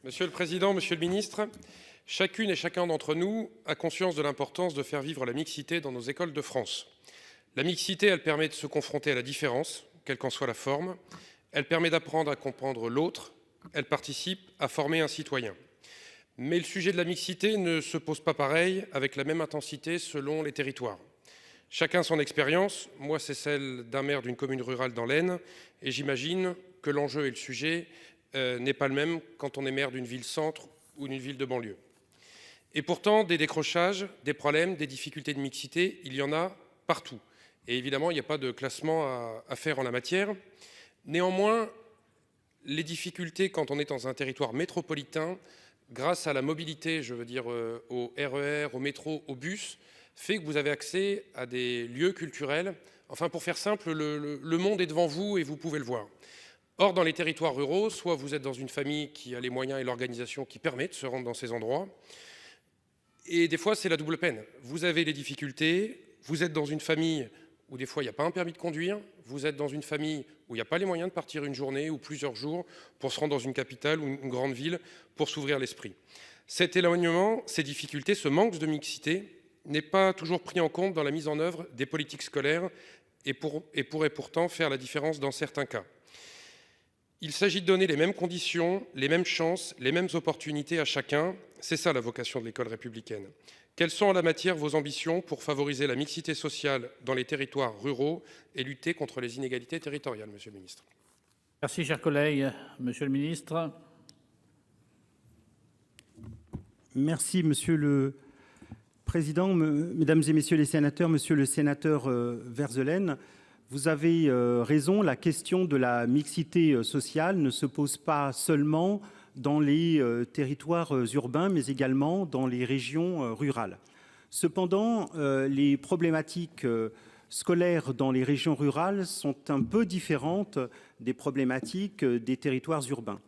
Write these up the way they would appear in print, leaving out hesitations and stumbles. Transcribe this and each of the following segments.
Monsieur le Président, Monsieur le Ministre, chacune et chacun d'entre nous a conscience de l'importance de faire vivre la mixité dans nos écoles de France. La mixité, elle permet de se confronter à la différence, quelle qu'en soit la forme. Elle permet d'apprendre à comprendre l'autre. Elle participe à former un citoyen. Mais le sujet de la mixité ne se pose pas pareil, avec la même intensité selon les territoires. Chacun son expérience. Moi, c'est celle d'un maire d'une commune rurale dans l'Aisne. Et j'imagine que l'enjeu et le sujet n'est pas le même quand on est maire d'une ville-centre ou d'une ville de banlieue. Et pourtant, des décrochages, des problèmes, des difficultés de mixité, il y en a partout. Et évidemment, il n'y a pas de classement à faire en la matière. Néanmoins, les difficultés quand on est dans un territoire métropolitain, grâce à la mobilité, je veux dire au RER, au métro, au bus, fait que vous avez accès à des lieux culturels. Enfin, pour faire simple, le monde est devant vous et vous pouvez le voir. Or, dans les territoires ruraux, soit vous êtes dans une famille qui a les moyens et l'organisation qui permet de se rendre dans ces endroits, et des fois, c'est la double peine. Vous avez les difficultés, vous êtes dans une famille où des fois, il n'y a pas un permis de conduire, vous êtes dans une famille où il n'y a pas les moyens de partir une journée ou plusieurs jours pour se rendre dans une capitale ou une grande ville pour s'ouvrir l'esprit. Cet éloignement, ces difficultés, ce manque de mixité n'est pas toujours pris en compte dans la mise en œuvre des politiques scolaires et pourrait pourtant faire la différence dans certains cas. Il s'agit de donner les mêmes conditions, les mêmes chances, les mêmes opportunités à chacun. C'est ça la vocation de l'école républicaine. Quelles sont en la matière vos ambitions pour favoriser la mixité sociale dans les territoires ruraux et lutter contre les inégalités territoriales, Monsieur le Ministre? Merci, chers collègues. Monsieur le Ministre. Merci, Monsieur le Président, Mesdames et Messieurs les sénateurs, Monsieur le sénateur Verzelen. Vous avez raison, la question de la mixité sociale ne se pose pas seulement dans les territoires urbains, mais également dans les régions rurales. Cependant, les problématiques scolaires dans les régions rurales sont un peu différentes des problématiques des territoires urbains.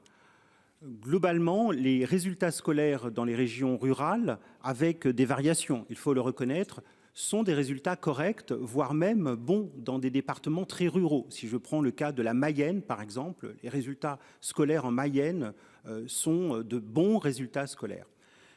Globalement, les résultats scolaires dans les régions rurales, avec des variations, il faut le reconnaître, sont des résultats corrects, voire même bons dans des départements très ruraux. Si je prends le cas de la Mayenne, par exemple, les résultats scolaires en Mayenne sont de bons résultats scolaires.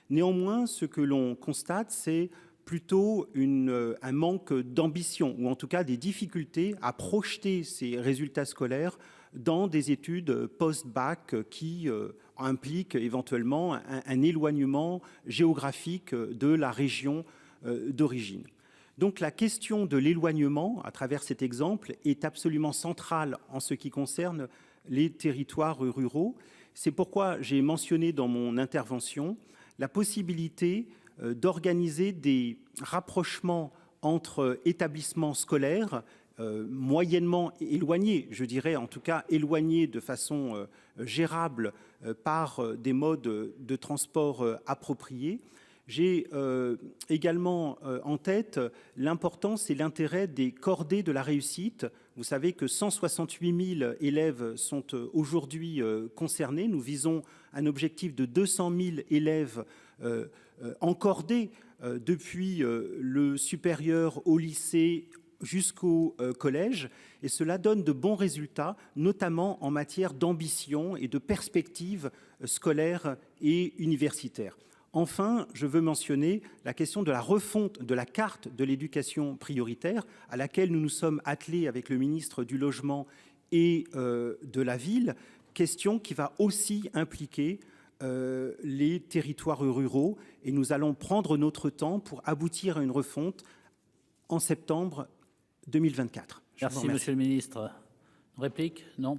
Néanmoins, ce que l'on constate, c'est plutôt un manque d'ambition, ou en tout cas des difficultés à projeter ces résultats scolaires dans des études post-bac qui impliquent éventuellement un éloignement géographique de la région d'origine. Donc la question de l'éloignement, à travers cet exemple, est absolument centrale en ce qui concerne les territoires ruraux. C'est pourquoi j'ai mentionné dans mon intervention la possibilité d'organiser des rapprochements entre établissements scolaires moyennement éloignés, je dirais en tout cas éloignés de façon gérable par des modes de transport appropriés. J'ai également en tête l'importance et l'intérêt des cordées de la réussite. Vous savez que 168 000 élèves sont aujourd'hui concernés. Nous visons un objectif de 200 000 élèves encordés depuis le supérieur au lycée jusqu'au collège, et cela donne de bons résultats, notamment en matière d'ambition et de perspectives scolaires et universitaires. Enfin, je veux mentionner la question de la refonte de la carte de l'éducation prioritaire à laquelle nous nous sommes attelés avec le ministre du Logement et de la Ville, question qui va aussi impliquer les territoires ruraux, et nous allons prendre notre temps pour aboutir à une refonte en septembre 2024. Merci, Monsieur le Ministre. Réplique? Non.